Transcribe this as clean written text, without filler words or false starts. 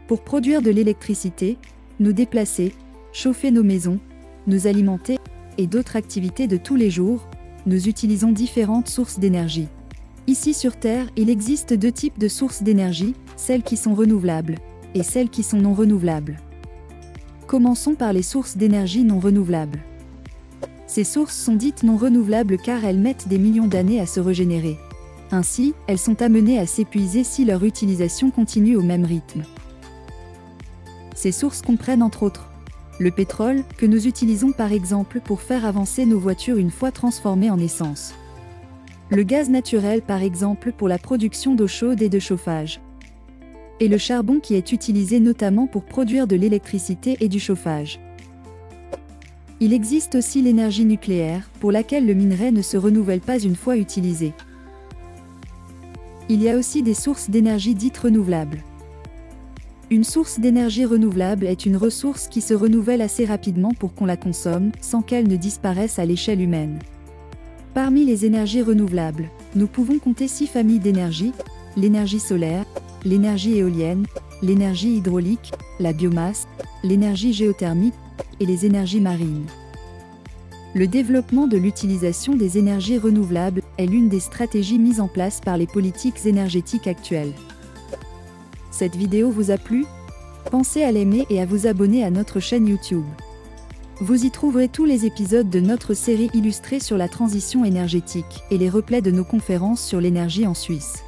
Pour produire de l'électricité, nous déplacer, chauffer nos maisons, nous alimenter et d'autres activités de tous les jours, nous utilisons différentes sources d'énergie. Ici sur Terre, il existe deux types de sources d'énergie, celles qui sont renouvelables et celles qui sont non renouvelables. Commençons par les sources d'énergie non renouvelables. Ces sources sont dites non renouvelables car elles mettent des millions d'années à se régénérer. Ainsi, elles sont amenées à s'épuiser si leur utilisation continue au même rythme. Ces sources comprennent entre autres le pétrole, que nous utilisons par exemple pour faire avancer nos voitures une fois transformées en essence. Le gaz naturel par exemple pour la production d'eau chaude et de chauffage. Et le charbon qui est utilisé notamment pour produire de l'électricité et du chauffage. Il existe aussi l'énergie nucléaire, pour laquelle le minerai ne se renouvelle pas une fois utilisé. Il y a aussi des sources d'énergie dites renouvelables. Une source d'énergie renouvelable est une ressource qui se renouvelle assez rapidement pour qu'on la consomme, sans qu'elle ne disparaisse à l'échelle humaine. Parmi les énergies renouvelables, nous pouvons compter 6 familles d'énergie: l'énergie solaire, l'énergie éolienne, l'énergie hydraulique, la biomasse, l'énergie géothermique et les énergies marines. Le développement de l'utilisation des énergies renouvelables est l'une des stratégies mises en place par les politiques énergétiques actuelles. Cette vidéo vous a plu? Pensez à l'aimer et à vous abonner à notre chaîne YouTube. Vous y trouverez tous les épisodes de notre série illustrée sur la transition énergétique et les replays de nos conférences sur l'énergie en Suisse.